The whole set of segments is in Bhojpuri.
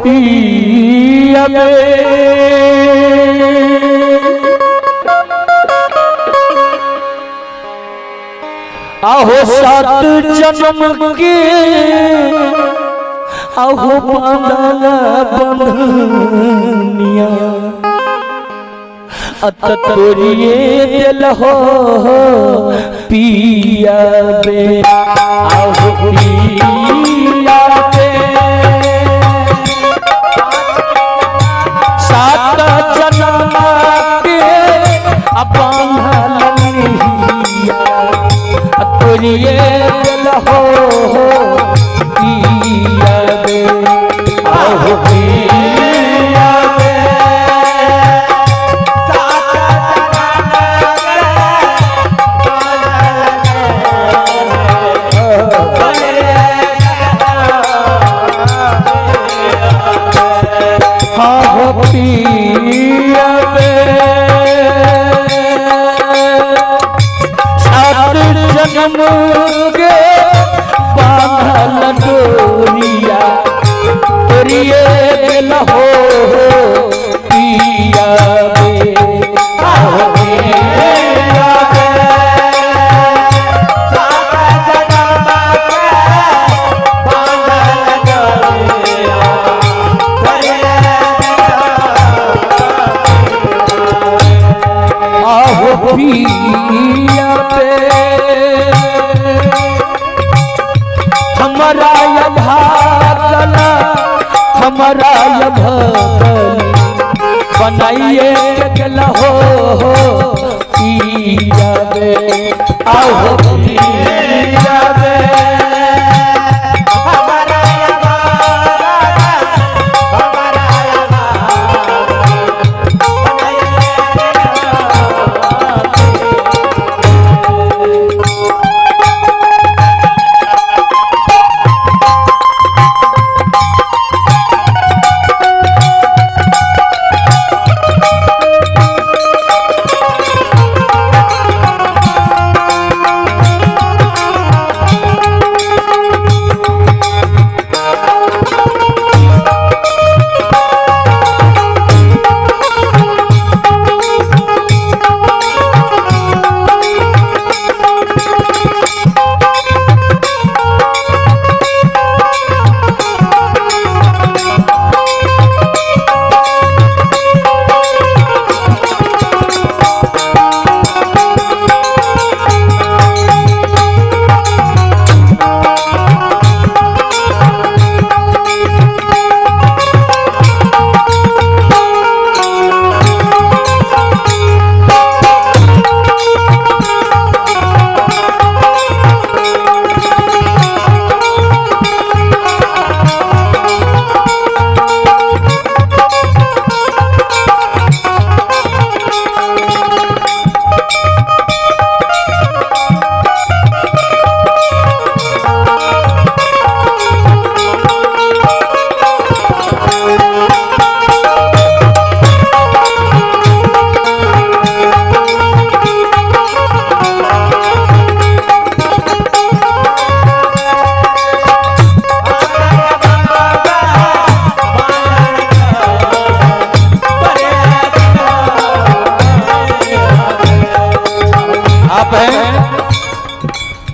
पिया आहो सात जन्म के आहो बांधला बंधनिया तोरिए दिल हो पिया बे आहो पिया बे सात जन्म के बांधनिया तोरिए दिल हो पिया बे आहो पिया बे पिया बे सात जन्म के बांधल डोरिया तोरिए दिल हो पिया बे आहो पिया बे सात जन्म के बांधल डोरिया आहो पिया पे हमारा भागला हमारा भगल बनाइए गल हो पिया पे आहो पिया पे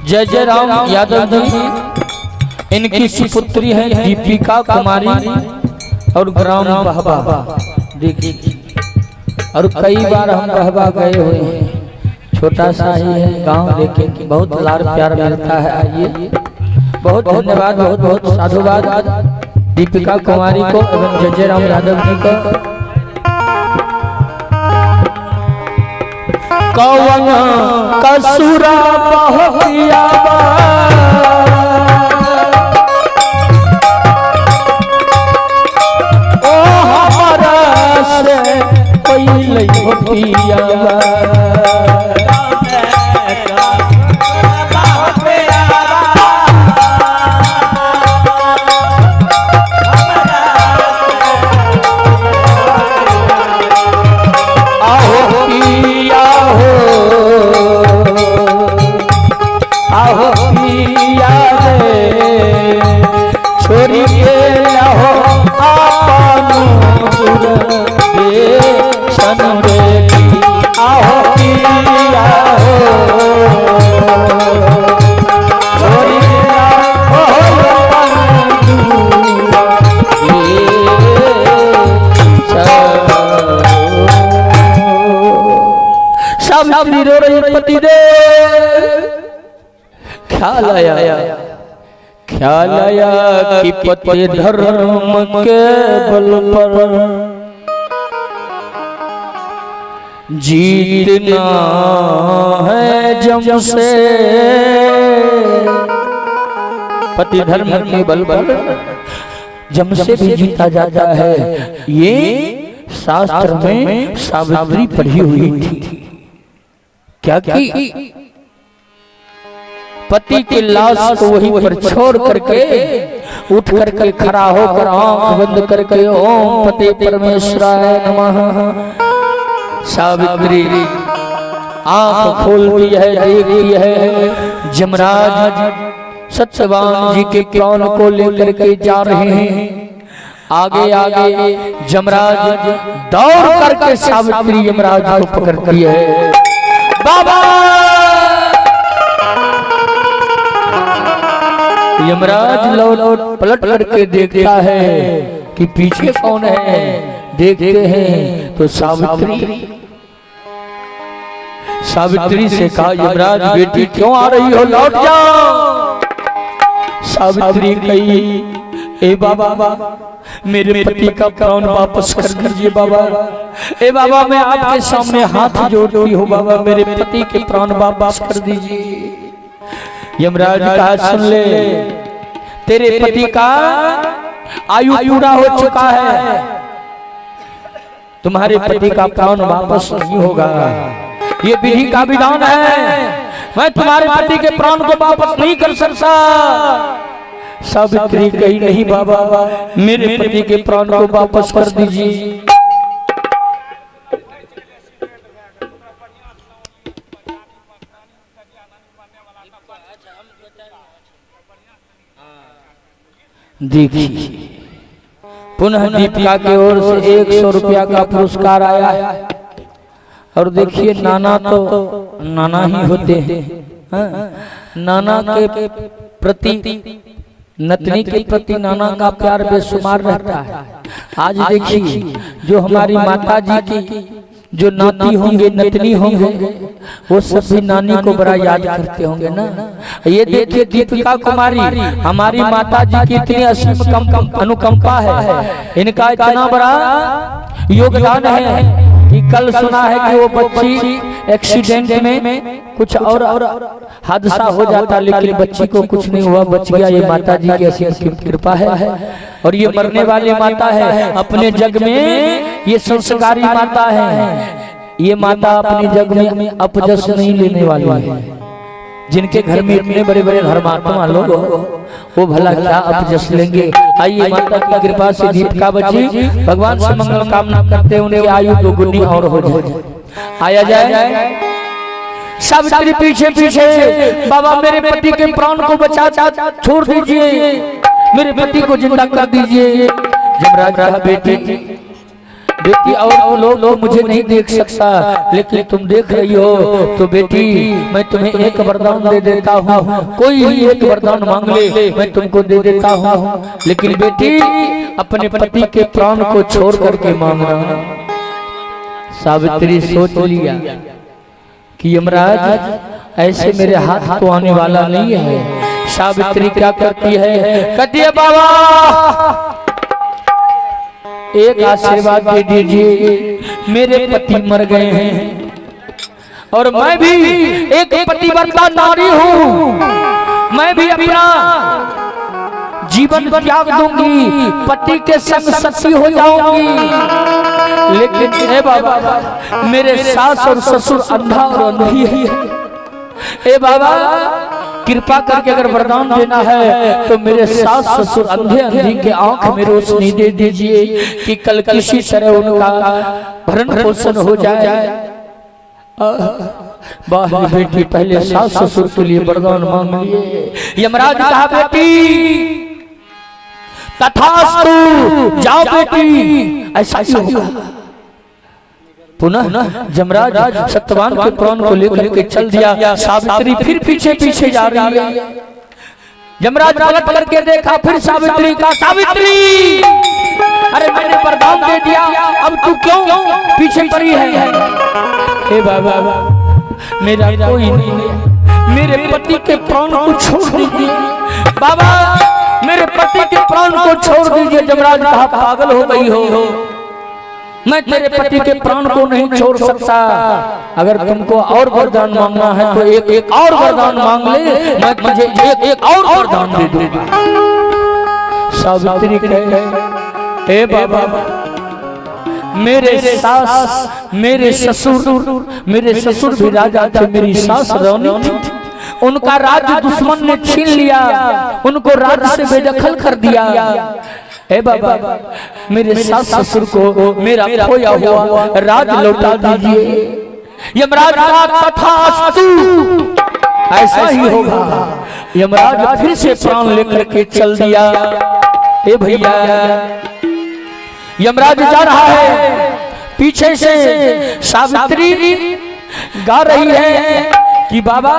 जय जय राम यादव जी। इनकी सुपुत्री है दीपिका कुमारी और ग्राम बहबा। देखिए और कई बार हम बहबा गए हुए हैं, छोटा सा ही है गांव, लेकिन बहुत लाड़ प्यार मिलता है। आइए, बहुत धन्यवाद, बहुत बहुत साधुवाद दीपिका कुमारी को एवं जय जय राम यादव जी को। कौन कसुरा बहतिया ओ हमारा से कोई लई पिया आहो पिया हो ख्याल आया कि पति धर्म के बल पर जीतना है जम से। पति धर्म के बल पर जम से भी जीता जाता है, ये शास्त्र में सावित्री पढ़ी हुई थी। क्या की? पति की लाश को वहीं पर छोड़ करके उठ करके खड़ा होकर आंख बंद करके ओम पति परमेश्वराय नमः। सावित्री आंख खोलती है, देखती है जमराज सत्यवान जी के प्राण को लेकर के जा रहे हैं। आगे आगे जमराज दौड़ करके सावित्री यमराज को पकड़ती है। बाबा! यमराज लौट पलट करके देखता है कि पीछे कौन है। देखते हैं तो सावित्री से कहा, यमराज बेटी क्यों आ रही हो, लौट जाओ। सावित्री कही, ए बाबा मेरे पति का प्राण वापस कर दीजिए बाबा। ए बाबा मैं आपके सामने हाथ जोड़ती हूँ बाबा, मेरे पति के प्राण वापस कर दीजिए। यमराज कहा, सुन ले, तेरे पति का आयु पूरा हो चुका है, तुम्हारे पति का प्राण वापस नहीं होगा। ये विधि का विधान है, मैं तुम्हारे पति के प्राण को वापस नहीं कर सकता। सावित्री कही, नहीं बाबा मेरे पति के प्राण को वापस कर दीजिए। देखिए पुनः दीपिका की ओर से 100 रुपया का पुरस्कार आया है। और देखिए नाना तो नाना ही होते हैं, नाना के प्रति नतनी के प्रति नाना का प्यार बेशुमार रहता है। आज देखिए जो हमारी माता जी की जो नाती होंगे नतनी होंगे वो सब भी नानी को बड़ा याद करते होंगे ना। ये देखिए दीपिका कुमारी हमारी माता जी की इतनी असीम अनुकंपा है, इनका इतना बड़ा योगदान है कि कल सुना है कि वो बच्ची एक्सीडेंट में कुछ और हादसा हो जाता, लेकिन बच्ची को कुछ नहीं हुआ, बच गया। ये माता जी की असीम कृपा है। और ये मरने वाली माता है, अपने जग में ये संस्कारी माता है। ये माता अपने जग में अपजस नहीं लेने वाली है। जिनके घर में इतने बड़े बड़े धर्मात्मा लोग वो भला क्या अपजस लेंगे। आइए माता की कृपा से दीपिका बच्ची भगवान से मंगल कामना करते हैं उनकी आयु दोगुनी और हो जाए। आया जाए सावित्री पीछे पीछे, बाबा मेरे पति के प्राण को बचा छोड़ दीजिए, मेरे पति को जिंदा कर दीजिए। यमराज कहा, बेटी और लोग मुझे नहीं देख सकता, लेकिन तुम देख रही हो तो बेटी मैं तुम्हें एक वरदान दे देता हूँ, कोई भी एक वरदान मांग ले मैं तुमको दे देता हूँ, लेकिन बेटी अपने पति के प्राण को छोड़ करके मांगना। सावित्री सोच लिया कि यमराज ऐसे मेरे हाथ तो आने वाला नहीं है। सावित्री क्या करती है, कहती है बाबा एक आशीर्वाद दे दीजिए, मेरे पति मर गए हैं और मैं भी एक पतिव्रता नारी हूँ, मैं भी अपना जीवन त्याग दूंगी, पति के संग सती हो जाऊंगी, लेकिन हे बाबा मेरे सास और ससुर अंधा और अंधी है। ए बाबा कृपा करके अगर वरदान देना है तो मेरे सास ससुर अंधे अंधी के आंख में रोशनी दे दीजिए कि कल किसी तरह उनका भरण पोषण हो जाए। वाह बेटी पहले सास ससुर के लिए वरदान मांग लिए। यमराज कहा, बेटी तथास्तु, जाओ बेटी, ऐसा ही होगा। पुनः यमराज सत्यवान के प्राण को लेकर के चल दिया। सावित्री फिर पीछे पीछे जा रही है। यमराज पलट करके देखा, फिर सावित्री का, सावित्री अरे मैंने वरदान दे दिया, अब तू क्यों पीछे पड़ी है। हे बाबा मेरा कोई नहीं है, मेरे पति के प्राण को छोड़ दीजिए बाबा, मेरे पति के प्राण को छोड़ दीजिए। जमराज कहा पागल हो गई हो, मैं तेरे पति के प्राण को नहीं छोड़ सकता। अगर तुमको और वरदान मांगना है तो एक और वरदान मांग ले, मैं तुझे एक और वरदान दे दूंगा। सावित्री कहे हे बाबा, मेरे सास मेरे ससुर भी राजा थे, मेरी सास रानी थी, उनका राज्य दुश्मन ने छीन लिया, उनको राज्य से बेदखल कर दिया। हे बाबा, मेरे सास ससुर को मेरा खोया हुआ राज लौटा दीजिए। यमराज का तथास्तु, ऐसा ही होगा। यमराज फिर से प्राण लेकर के चल दिया। हे भैया, यमराज जा रहा है, पीछे से सावित्री गा रही है कि बाबा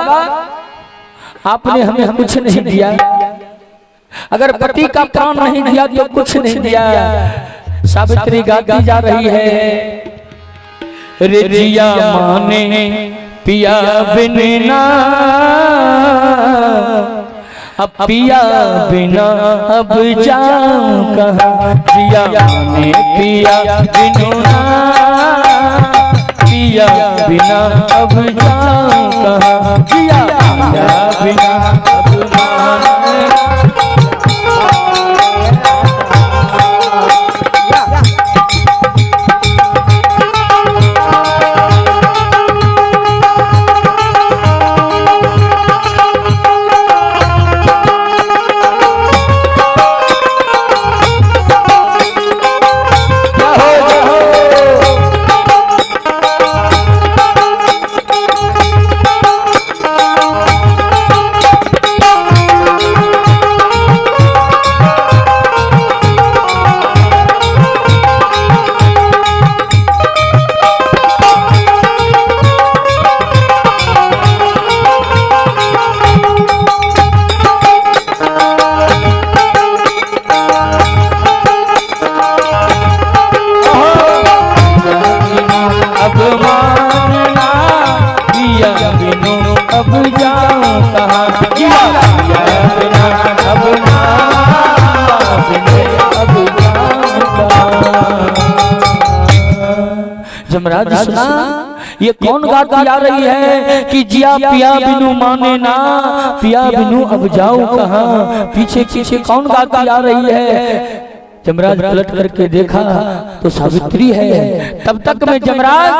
आपने हमें कुछ नहीं दिया, अगर पति का प्राण नहीं दिया तो कुछ नहीं दिया। सावित्री गाती जा रही है, रे जिया माने पिया बिना, अब पिया बिना अब जाऊं कहाँ, जिया माने पिया बिना, पिया बिना अब जाऊं कहाँ, जिया बिना अब जमराज सुना, ये कौन गाती आ रही है कि जिया पिया बिनु माने ना, पिया बिनु अब जाऊं कहाँ, पीछे पीछे कौन गाती आ रही है। जमराज पलट करके देखा तो सावित्री है। तब तक में जमराज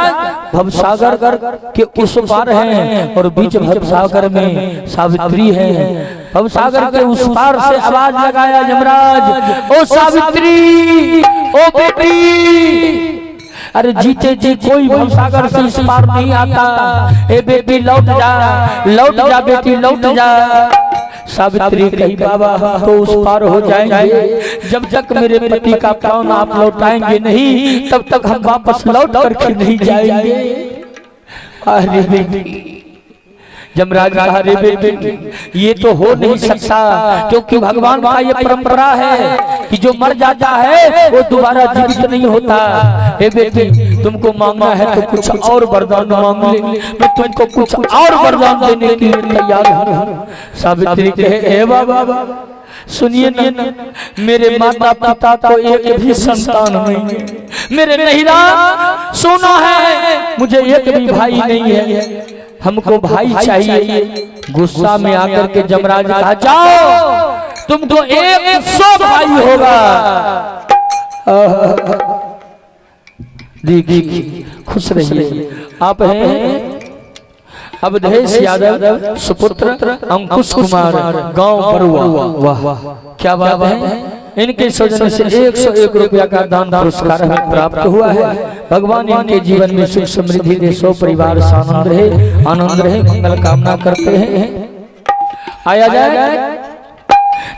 भवसागर के उस पार हैं और बीच भवसागर में सावित्री है। भवसागर के उस पार से आवाज लगाया जमराज, ओ सावित्री, ओ बेटी, अरे जीते जी कोई भवसागर से इस पार नहीं आता, ए बेटी लौट जा बेटी लौट जा। सावित्री कही बाबा तो उस पार हो जाएंगे, जब तक मेरे पति का प्राण आप लौटाएंगे नहीं तब तक हम वापस लौट करके नहीं जाएंगे। अरे बेटी, जमराज कहा रे बेटी ये तो हो नहीं सकता, क्योंकि भगवान का ये परंपरा है कि जो मर जाता है वो दोबारा जीवित नहीं होता। हे बेटी तुमको मांगना है तो कुछ और वरदान मांग ले, मैं तुमको कुछ और वरदान देने के लिए तैयार हूँ। सावित्री कहे हे बाबा सुनिए ना, मेरे माता पिता को एक भी संतान नहीं है, मेरे नहिरा सोना है, मुझे एक भी भाई नहीं है, हमको भाई चाहिए। गुस्सा में आकर के जमराज कहा जाओ तुमको 100 भाई होगा। दीदी खुश रहिए, आप हैं अवधेश यादव सुपुत्र अंकुश कुमार गांव बरुआ। वाह क्या बात है, इनके सौजन्य से 101 रुपया का दान पुरस्कार हमें प्राप्त हुआ है। भगवान इनके जीवन में सुख समृद्धि दे, सौ परिवार आनंद रहे, मंगल कामना करते हैं। आया जाए।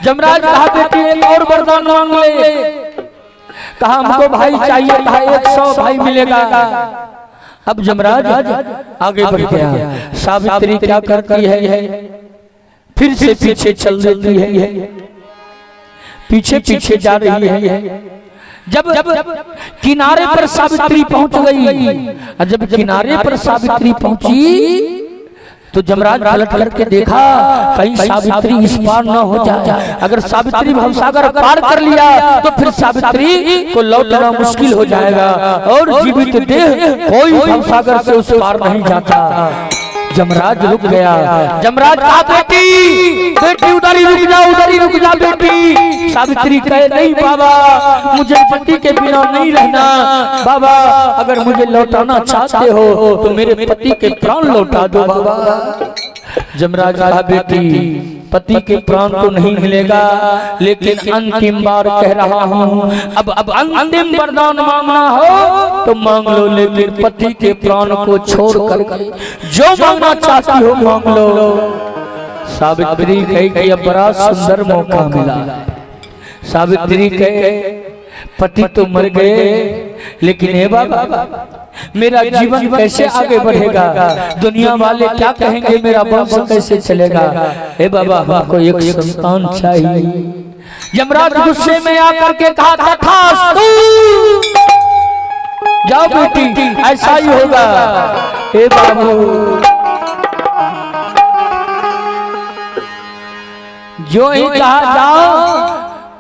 जमराज कहा बेटी एक और वरदान मांग ले, कहा हमको भाई चाहिए, कहा 100 भाई मिलेगा। अब जमराज आगे बढ़ गया। सावित्री क्या करती है, फिर से पीछे चल देती है, पीछे पीछे जा रही है। जब किनारे पर सावित्री पहुंच गई, और जब किनारे पर सावित्री पहुंची तो जमराज पलट करके देखा कहीं सावित्री इस पार न हो जाए। अगर सावित्री भवसागर पार कर लिया तो फिर सावित्री को लौटना मुश्किल हो जाएगा और जीवित देह कोई भवसागर से उस पार नहीं जाता। जमराज रुक गया। जमराज कहा बेटी उधर ही रुक जा, उधर ही रुक जा बेटी। सावित्री कहे नहीं बाबा, मुझे पति के बिना नहीं रहना। बाबा अगर मुझे लौटाना चाहते हो तो मेरे पति के प्राण लौटा दो बाबा। जमराज कहा बेटी पति के प्राण तो नहीं मिलेगा, लेकिन अंतिम बार कह रहा हूँ, अब अंतिम वरदान मांगना हो तो मांग लो, लेकिन पति के प्राण को छोड़ कर जो मांगना चाहती हो मांग लो। सावित्री कही कि अब बड़ा सुंदर मौका मिला। सावित्री कहे पति तो मर गए, लेकिन हे बाबा मेरा जीवन कैसे आगे बढ़ेगा, दुनिया वाले क्या कहेंगे, मेरा वंश कैसे चलेगा। हे बाबा हमको एक संतान चाहिए। यमराज गुस्से में आकर के कहा तथास्तु, जाओ बेटी ऐसा ही होगा। हे बाबू जो ही कहा जाओ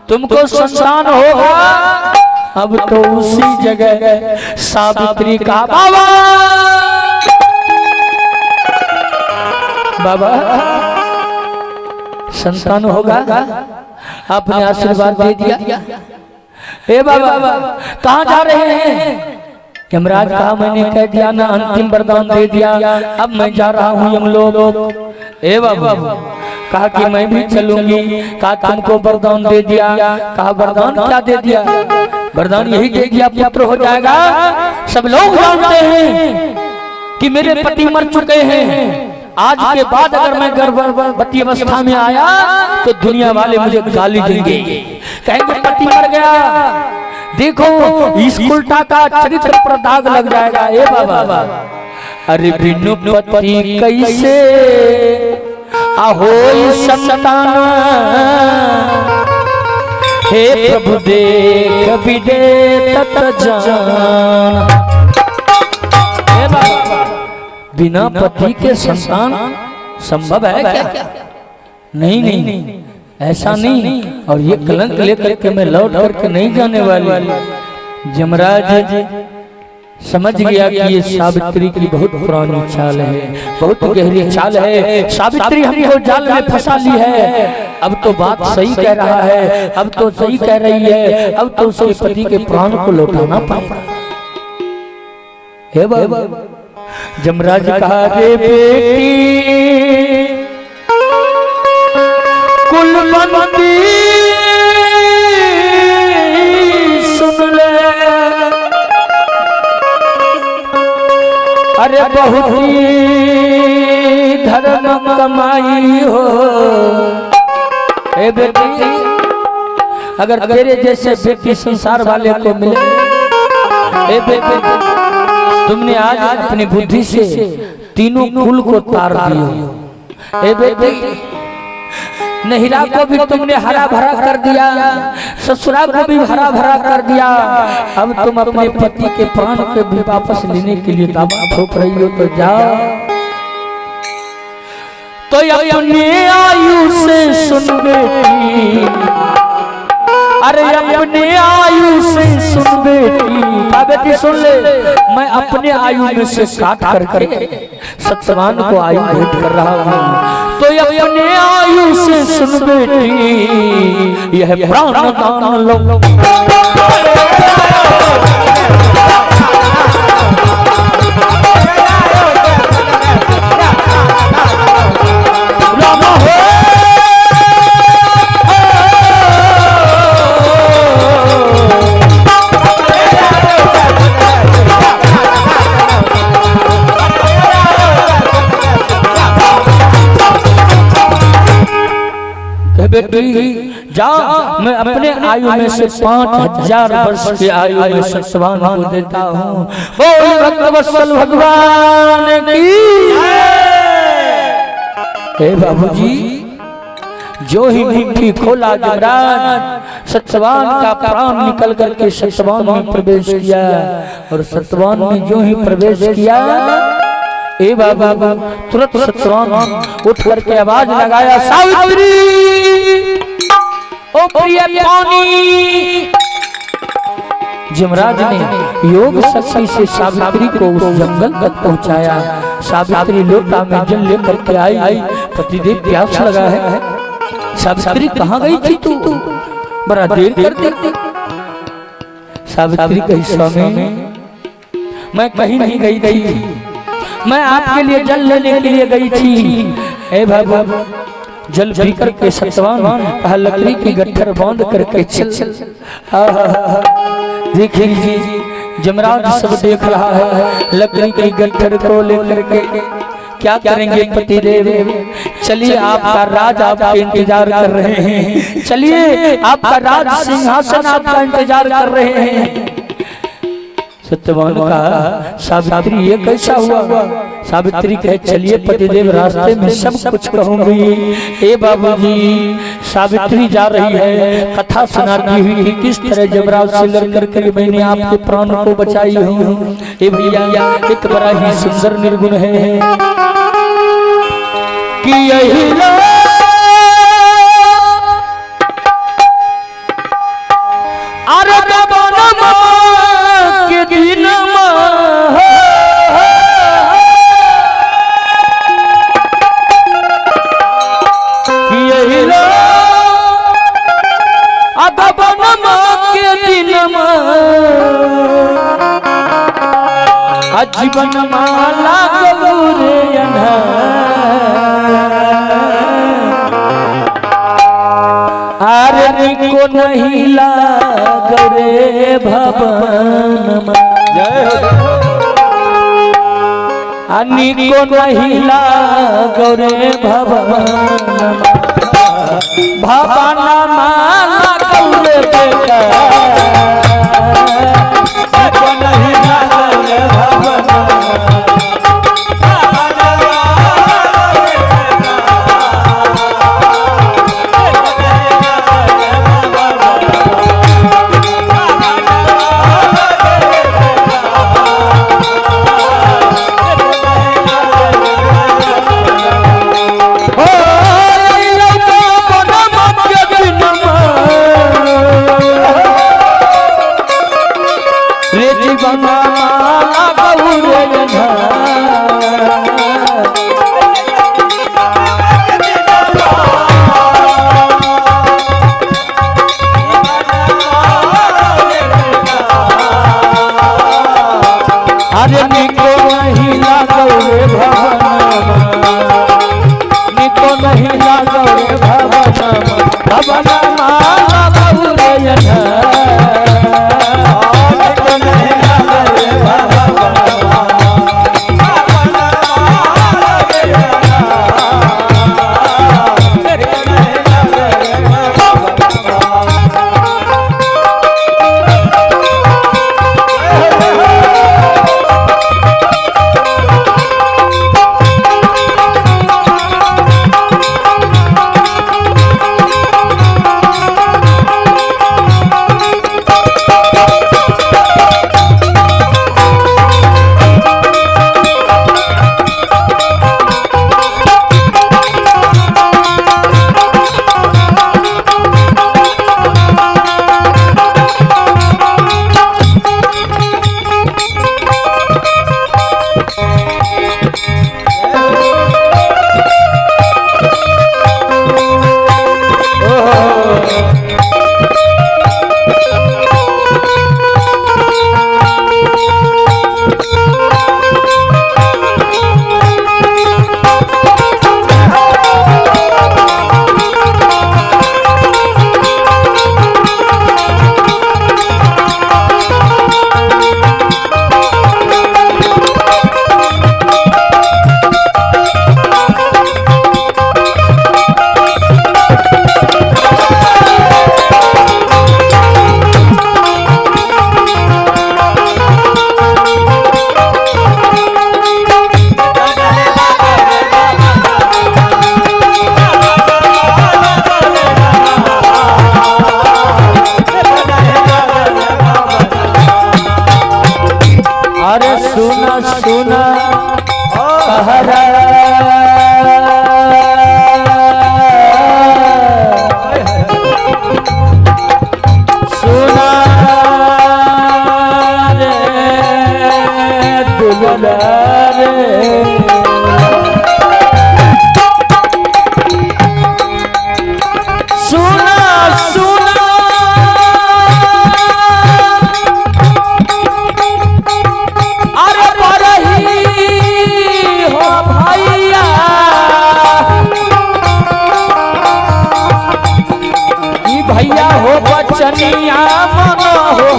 तुमको संतान होगा। अब तो उसी जगह सावित्री का बाबा संतान होगा, आपने आशीर्वाद दे दिया। ए बाबा कहाँ जा रहे हैं? यमराज कहा मैंने कह दिया ना, अंतिम वरदान दे दिया, अब मैं जा रहा हूँ यमलोक। ए बाबा कहा कि मैं भी चलूंगी। कहा तुमको वरदान दे दिया। कहा वरदान क्या दे दिया? वरदान यही दे दिया पुत्र हो जाएगा। सब लोग जानते हैं कि मेरे पति मर चुके हैं, आज के बाद अगर मैं गर्भवती अवस्था में आया तो दुनिया वाले मुझे गाली देंगे, कहेंगे पति मर गया, देखो इस उल्टा का चरित्र पर दाग लग जाएगा। ए बाबा अरे बिनु पति कैसे अहोई संतान, हे प्रभु देख विदे तत जान। बिना पति के संतान संभव है क्या? नहीं ऐसा नहीं। और ये कलंक लेकर के मैं लौट करके नहीं जाने वाली। यमराज समझ गया कि ये सावित्री की बहुत पुरानी चाल है, बहुत गहरी चाल है। सावित्री हमको जाल में फंसा ली है। अब तो बात सही कह रहा है, अब तो सही कह रही है, अब तो उसके पति के प्राण को लौटाना पड़ेगा। हे बाबा यमराज कहा रे बेटी कुलवंती सुन ले, अरे बहुत ही धर्म कमाई हो। ए बेटी अगर तेरे जैसे बेटी संसार वाले को मिले, ए बेटी तुमने आज अपनी बुद्धि से तीनों कुल को तार दिया। ए बेटी नहिरा को भी तुमने हरा भरा कर दिया, ससुराल को भी हरा भरा कर दिया। अब तुम अपने पति के प्राण को भी वापस लेने के लिए दावा ठोक रही हो, तो जाओ तो अपने आयु से सुन बेटी, अरे अपने आयु से सुन बेटी। बेटी सुन ले, मैं अपने आयु में से काट करके सत्यवान को आयु भेंट कर रहा हूँ, तो अपने आयु से सुन बेटी यह प्राण दान लो। बेटी जा, मैं अपने आयु में से 5000 वर्ष की आयु में सत्यवान को देता हूँ। बोल भक्तवत्सल भगवान की। हे बाबूजी जो ही मुट्ठी खोला यमराज सत्यवान का प्राण निकल करके सत्यवान में प्रवेश किया और सत्यवान में जो ही प्रवेश किया ए बाबा तुरंत सत्यवान उठ करके आवाज लगाया सावित्री ओ प्रिय पानी। यमराज ने योग शक्ति से सावित्री को उस जंगल तक पहुंचाया। सावित्री लोटा में जल लेकर के आई। पतिदेव प्यास लगा है। सावित्री कहाँ गई थी तू? बड़ा देर कर दी। सावित्री कही स्वामी मैं कहीं नहीं गई थी, मैं आपके लिए जल लेने के लिए गई थी। ए बाबा जल पी करके सत्यवान कहा लकड़ी की गट्ठर बांध करके चल। देखिए यमराज सब देख रहा है लकड़ी की गट्ठर को लेकर के क्या करेंगे पतिदेव। चलिए आपका राज आपका इंतजार कर रहे हैं, चलिए आपका राज सिंहासन आपका इंतजार कर रहे हैं। सत्यवान कहा सावित्री ये कैसा हुआ? सावित्री कहे चलिए पतिदेव रास्ते में सब कुछ कहूंगी। ए बाबूजी सावित्री जा रही है, कथा सुनाती हुई किस तरह यमराज से लड़ करके मैंने आपके प्राण को बचाई हूँ। ए भैया एक बड़ा ही सुंदर निर्गुण है कि यही जीवन माला गौरे आरनी को नहीं लागरे भवन आनी को नहीं लागरे भवन भवन माला गौरे बेटा हो बचनिया मन हो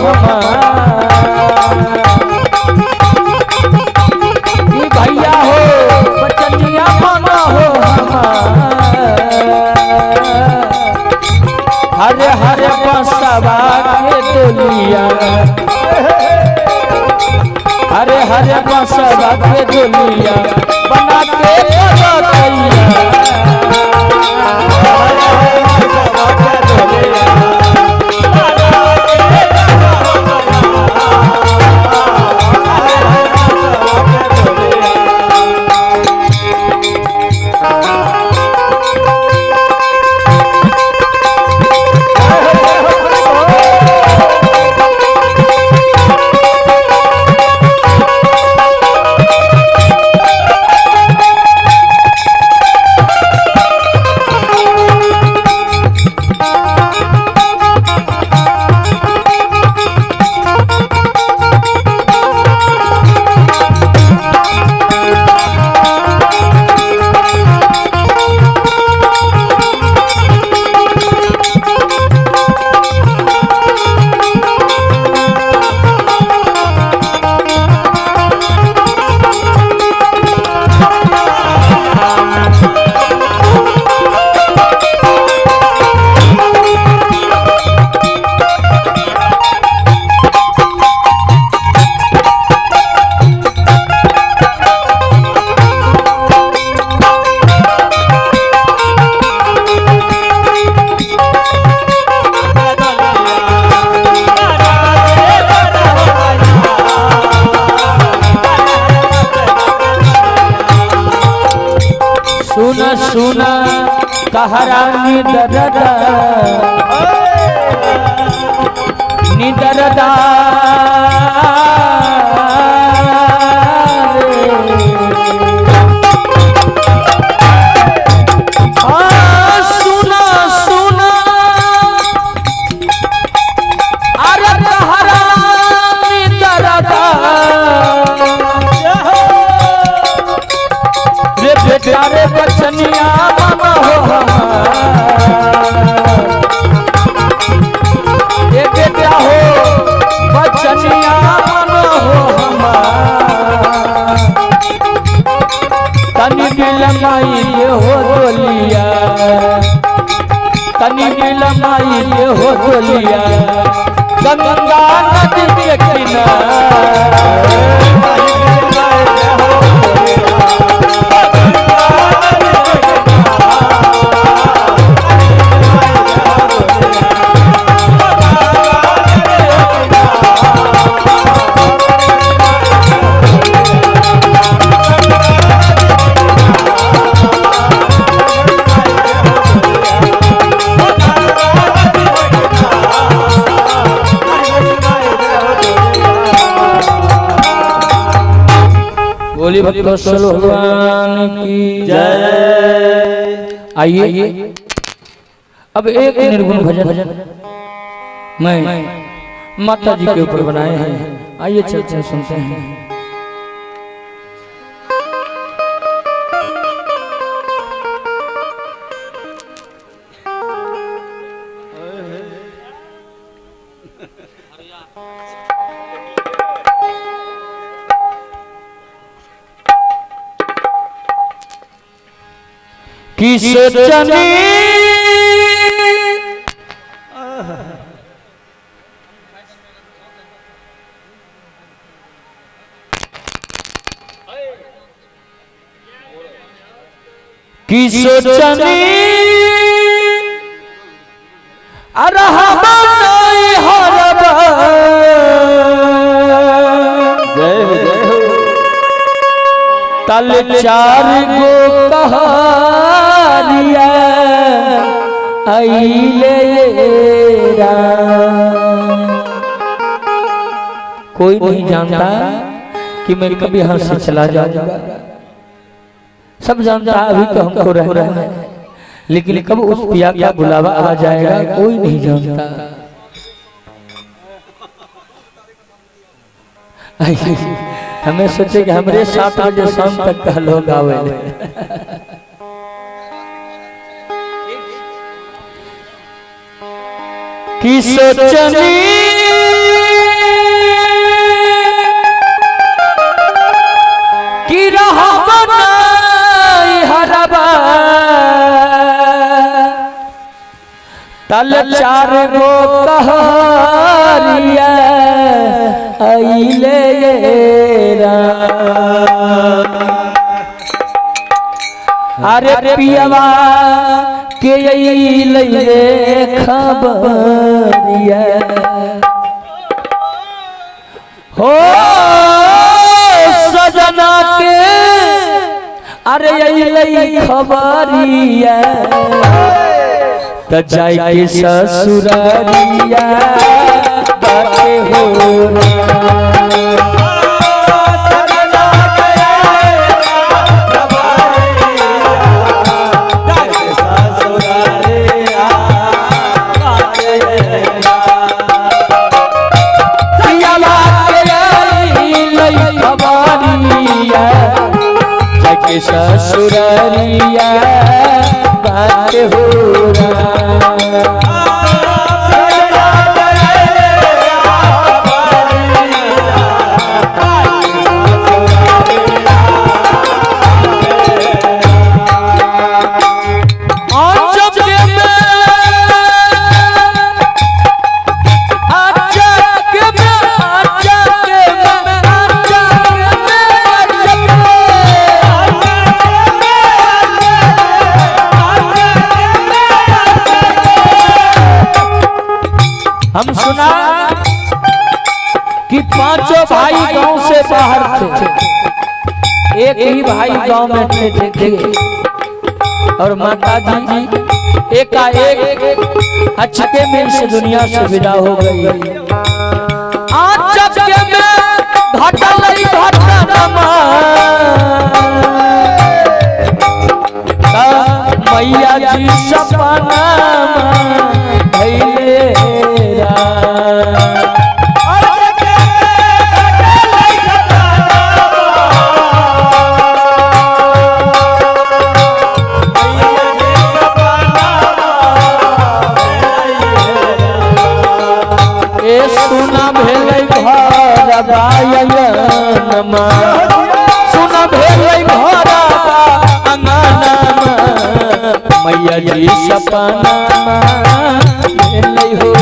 भैया हो बचनिया मन हो हरे हरे बसवा के दुनिया हरे हरे बसवा के दुनिया बना के सुना सुना कहरा निदरदा निदरदा सुना सुना अरे कहरा निदरदा रे बेटा रे बचनिया मामा हो ये बेटा हो बचनिया मामा हो तनी बिलमाई हो दोलिया तनी बिलमाई हो दोलिया गंगा नदी के किनारे बोली भक्तवत्सल भगवान की जय। आइए अब एक निर्गुण भजन मैं माता जी के ऊपर बनाए हैं, आइए चलते सुनते हैं। किस चनी किस चनी तल चार गो कहानिया आइले कोई नहीं जानता कि मैं कभी यहाँ से चला जाऊंगा। सब जानता अभी तो हमको रह रहा है, लेकिन कब उस पिया का बुलावा आ जाएगा कोई नहीं जानता। हमें सोचे कि हमारे 7 बजे शाम तक का लोग आवे। कि सोचनी कि रहब नहीं हरबा तल 4 गो कहरिया आइले अरे पियवा के अइले खबरिया हो सजना के अरे अइले खबरिया त जाय के ससुरारिया बाटे हो ससुरारिया बात हो हम सुना कि 5 भाई गांव से बाहर थे, एक ही भाई गांव में थे और माता जी एकाएक अचके में इस दुनिया से विदा हो गई। अचके में घटलई घटनमा मैया जी सपना भइले सुना भेलै घर बायनमा सुना भेलै घर अंगनमा मैया जी सपना भेलै हो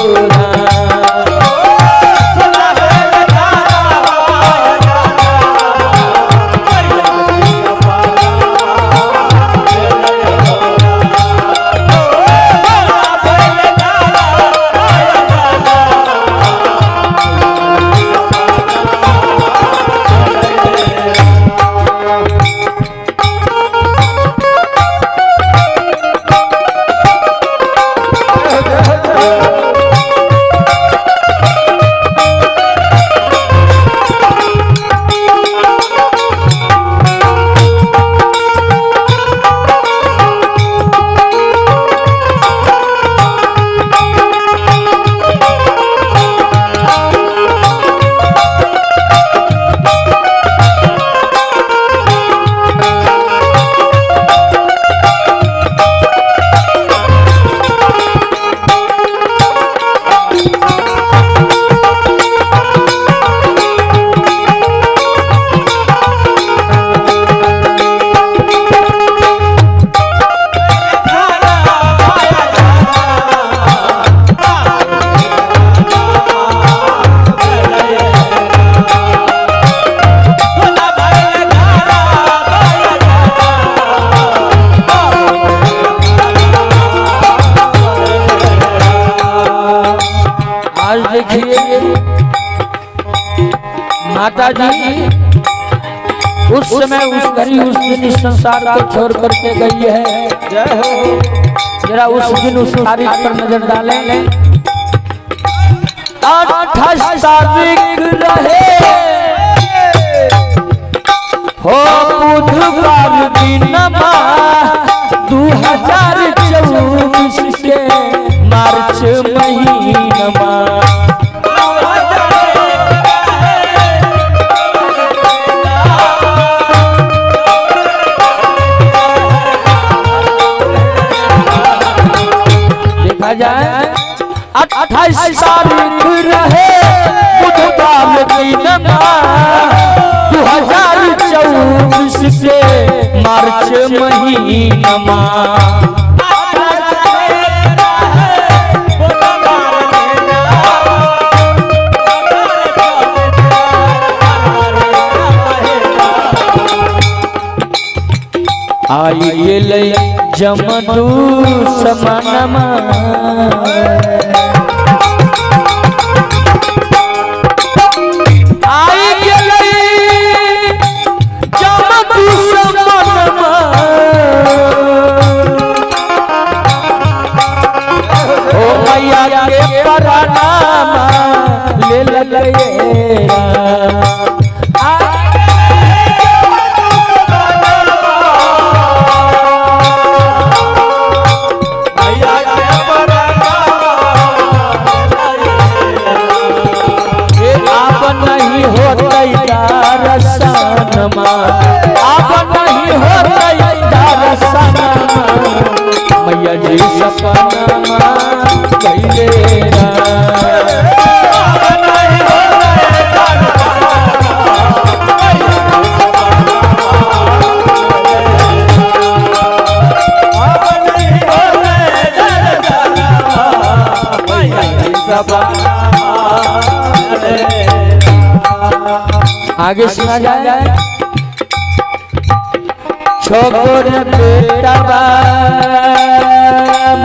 माता जी उस समय उस घड़ी उस दिन इस संसार को छोड़ करके गई है। जरा उस दिन उस तारीख पर नजर डालें। 28 तारीख रहे हो बुधवार दिनमा 2024 के मार्च महीनमा जाए 28 28 तारीख रहे बुधवार दिन 2024 के मार्च महीना। आई गेले जमदू समानमा आई गेले जमदू समानमा ओ मैया के परनामा ले लगे अब नहीं होता मैया जी सपना कैलेरा आगे सुना जाए छोकर बेटा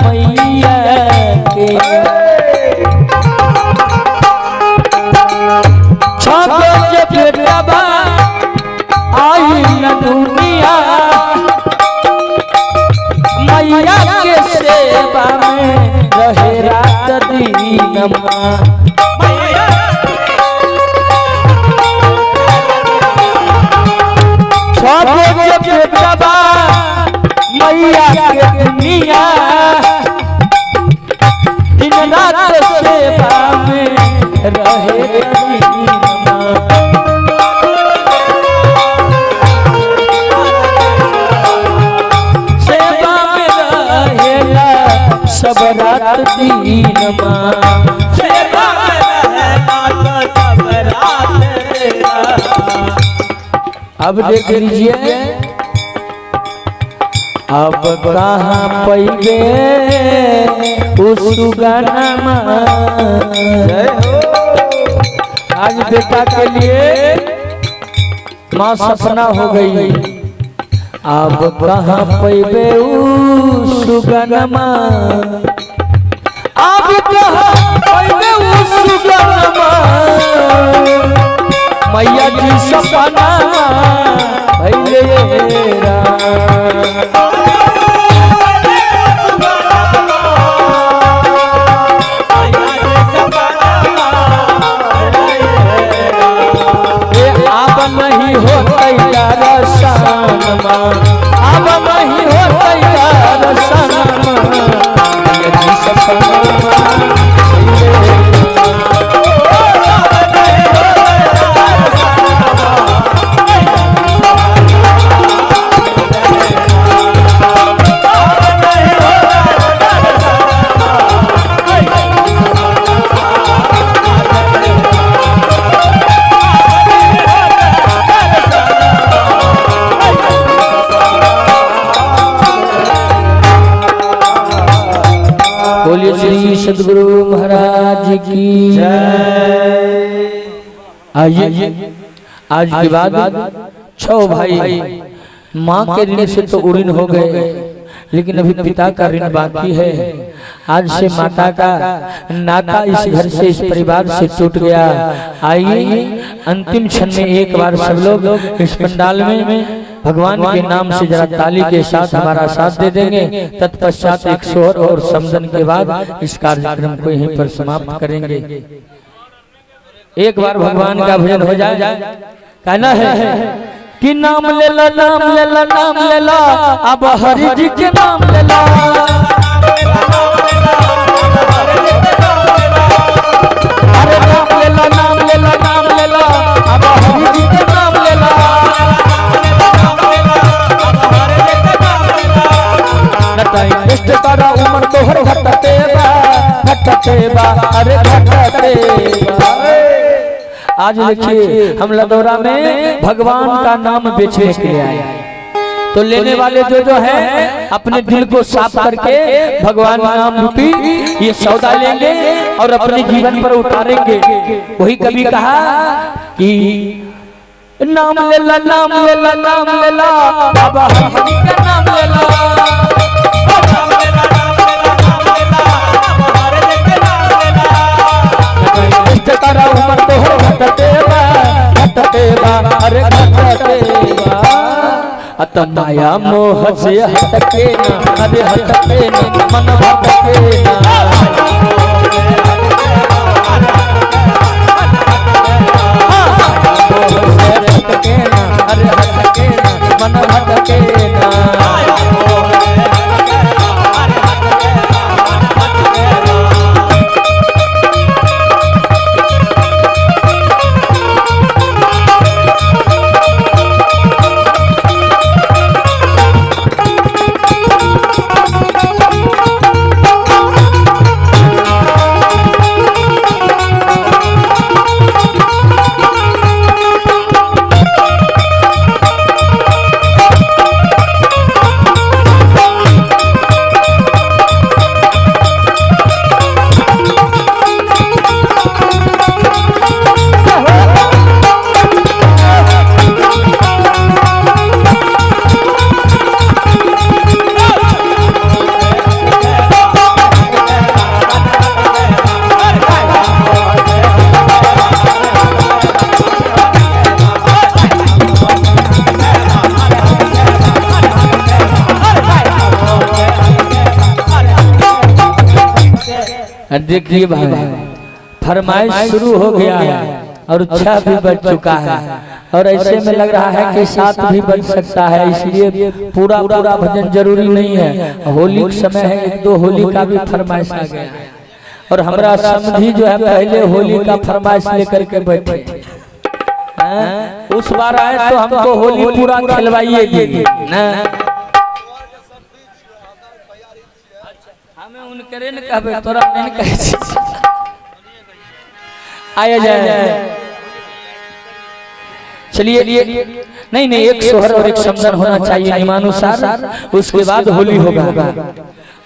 मैया के छोकर बेटा आई न दुनिया मैया के सेवा में रहे रात दिन मैया के दुनिया दिन रात सेवा में रहे सेवा में रहेला सब रात दिन सेवा में रहेला सब रात। अब देख लीजिए अब कहाँ पैगे उस गाना आज बेटा के लिए माँ सपना हो गई। अब कहाँ पैगे उस गाना अब कहाँ पैगे उस गाना मैया जी सपना भैलेरा नहीं होता रसनमा अब नहीं होता रसनमा यदि सपना बोलिए श्री सद्गुरु महाराज की जय। आइए आज के बाद 6 भाई माँ के ऋण से तो उऋण हो गए, लेकिन अभी पिता का ऋण बाकी है। आज से माता का नाता इस घर से इस परिवार से टूट गया। आइए अंतिम क्षण में एक बार सब लोग इस पंडाल में भगवान के नाम से जरा ताली के साथ हमारा साथ दे देंगे। तत्पश्चात एक स्वर और समदन के बाद इस कार्यक्रम को यहीं पर समाप्त करेंगे। एक बार भगवान का भजन हो जाए। कहना है कि नाम ले ला नाम ले ला नाम ले ला अब हरि जी के नाम ले ला। अरे नाम ले ला नाम ले ला नाम ले ला अब हरि जी के नाम ले ला। न बताई इष्ट करा उमर तोहर घटते बा अरे घटते बा। आज देखिए हम लदौरा में भगवान का नाम बेचने के लिए आए, तो लेने वाले जो है अपने दिल को साफ करके भगवान नाम रूपी ये सौदा लेंगे और अपने जीवन पर उतारेंगे। वही कभी कहा कि नाम लेला नाम लेला नाम लेला बाबा हरि का नाम लेला, करा उमर तोहर घटते बा अरे घटते बा। अत माया मोह से हटके ना अरे हटके ना मन भटके ना, हटके ना अरे हटके ना मन भटके ना। देखिए भाई फरमाइश शुरू हो गया है और 6 भी बज चुका है और ऐसे में लग रहा है कि 7 भी बज सकता है, इसलिए पूरा भजन जरूरी नहीं है। होली का समय है, 1-2 होली का भी फरमाइश आ गया और हमारा समझी जो है पहले होली का फरमाइश लेकर के बैठे, उस बार आए तो हमको होली पूरा खिलवाइए ना। उनकरे ने कहबे तोरा नहीं कहे आया जाए। चलिए नहीं एक सोहर और एक समदन होना चाहिए नियमानुसार, उसके बाद होली होगा।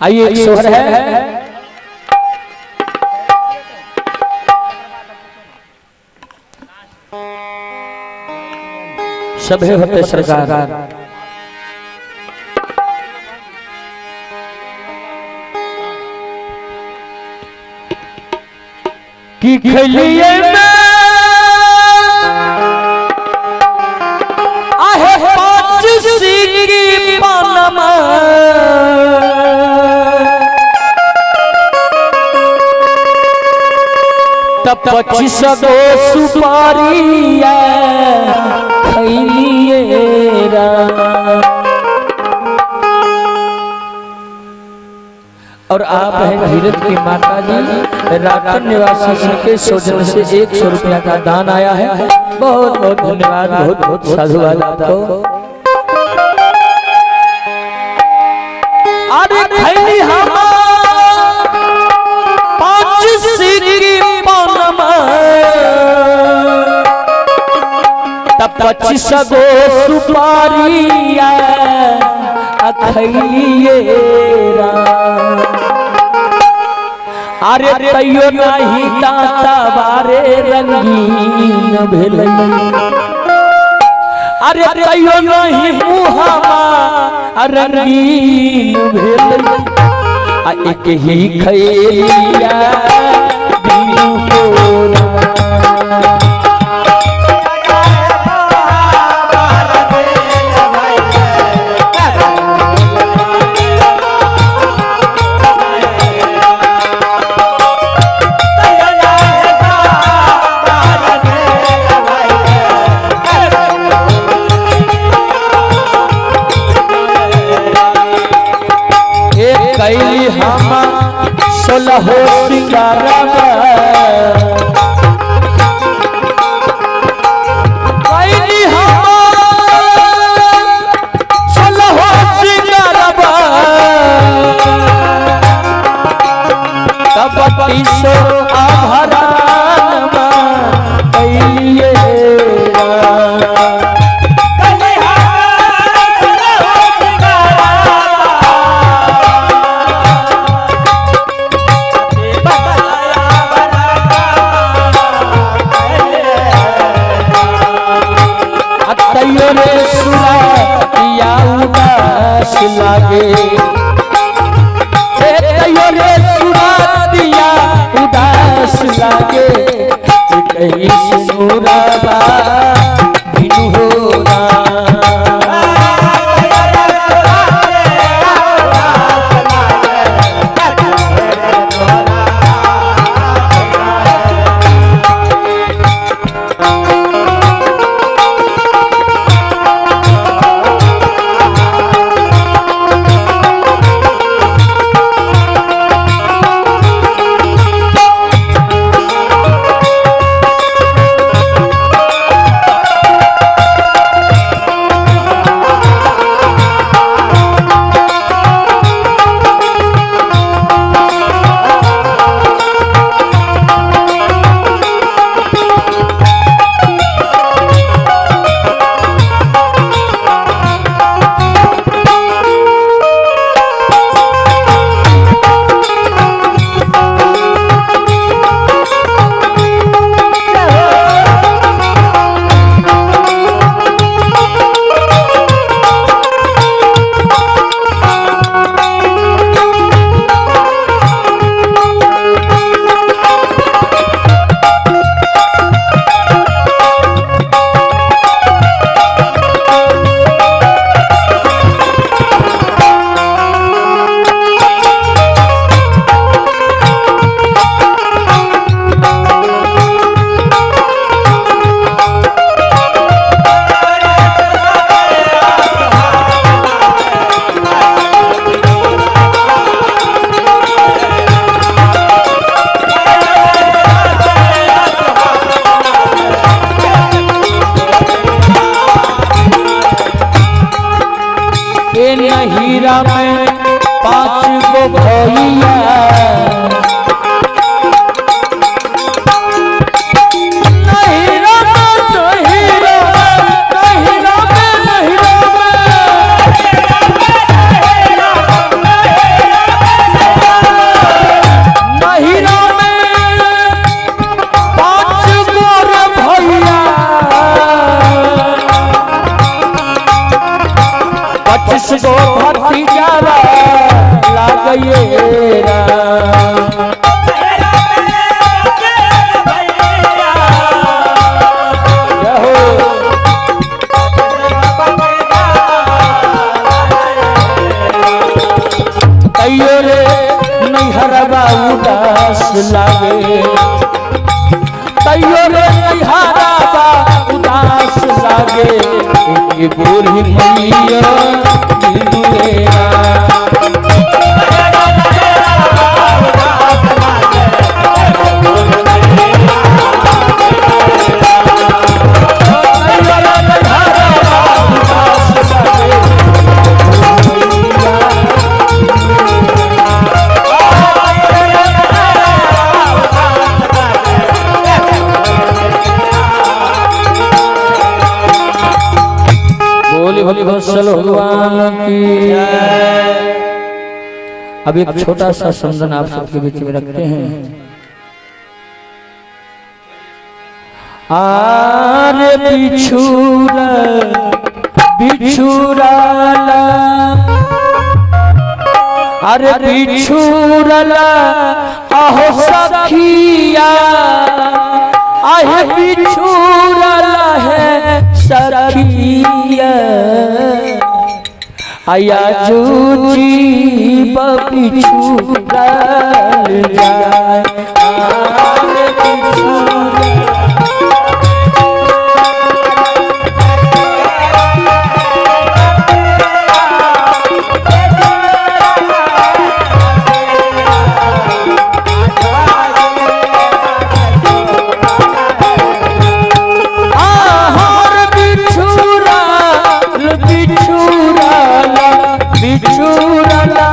आइए एक सोहर है सभे होते सरकार की खलिए में आहे 5 सीकी पानमा तब 25 गो सुपारिया खलिए रा। और आप हैं धीरज की माता जी, राटन निवासी के सौजन्य से 100 रुपया का दान आया है। बहुत बहुत धन्यवाद, बहुत बहुत साधुवाद आपको। अरे खैनी हम 5 सीकी पानमा तब 25 गो सुपारिया खैलिए रा। अरे तैयो नहीं दाता बारे रंगीन भेलै, अरे तैयो नहीं मुहामा रंगीन भेलै। एक ही खैलिया दिनु तोरा कैली हम 16 सिंगारवा कैली हम 16 सिंगारवा लागे कहियो रे सुरातिया उदास लागे कहीं सिनुरवा बिनु होना हीरा में 5 गो भैया गो भतीजा लागेरा कहियो रे नैहरवा उदास लागे कहियो रे नैहरवा उदास लागे एक बूढ़ी मैया भगवान की। अब एक छोटा सा संदन आप सबके बीच में रखते हैं। आरे बिछुरा बिछुराला, अरे बिछुराला आहो सखिया, आहे बिछुराला है सखिया, आया जूजी बिछुरा जाए। बिछुराला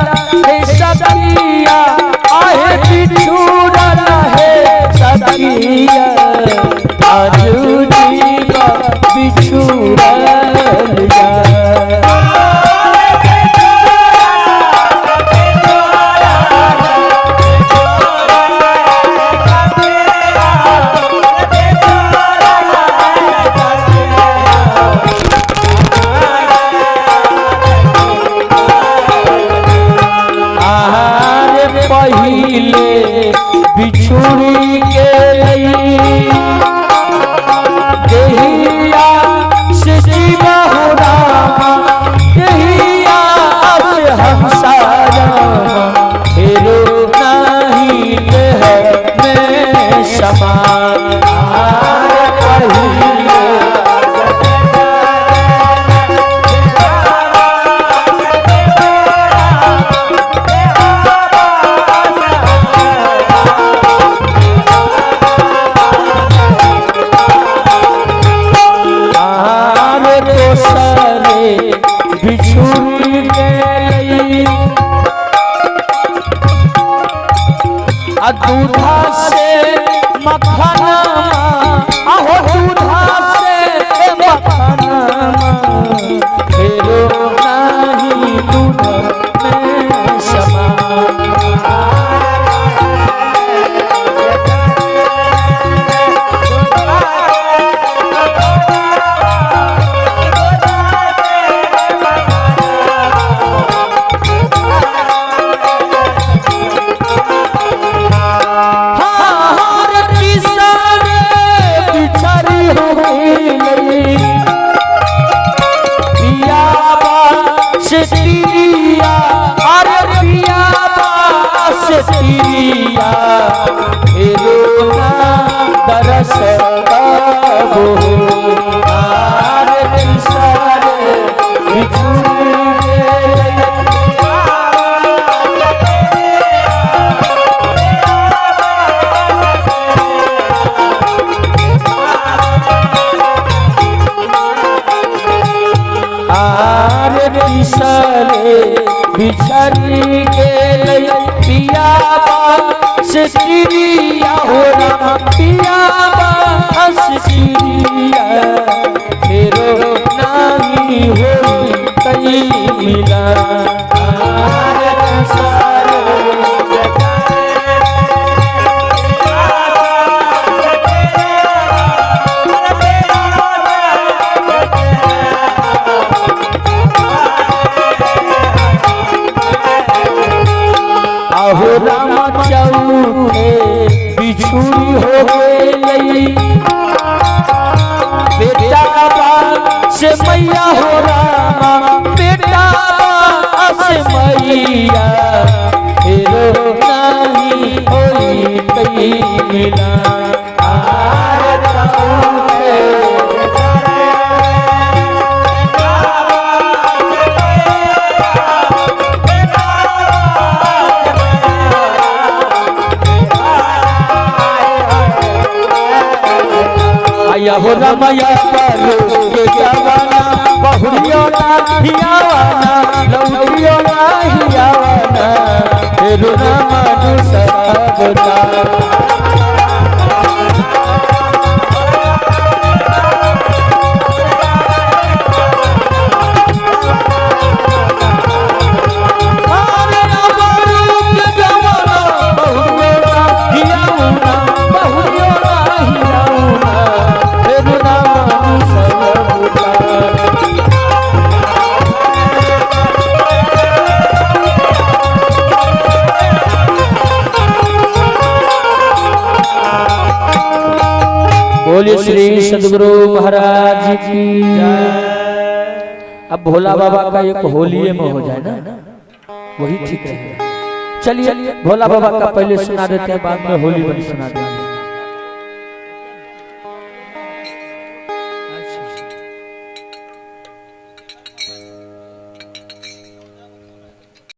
हे सखिया, आहे बिछुरा पहिले बिछुड़ी के देहिया से जीवा हो रामा देहिया से हंसा रामा हेरो नहीं देह में समान दूधा से मखना आहो दूधा से मखना फेरो नहीं दूध में समान दरस बिछड़ी के पिया से चिड़िया हो रामा पिया चिड़िया फेरो नहीं हो कई मिला हो रामा चौथे बिछुड़ी हो गई बेटा से मैया हो रामा बेटा से मैया हेरो नहीं होई कई मिला आया हो रमैया पालो के जवाना बहुरियो ना हियावाना लौरियो ना हियावाना फेरो ना मानु सबता बोलिए श्री सद्गुरु महाराज की जय। अब भोला बाबा का एक होलिये में हो जाए ना वही ठीक है। चलिए भोला बाबा का पहले सुना देते हैं बाद में होली बनी सुना देंगे।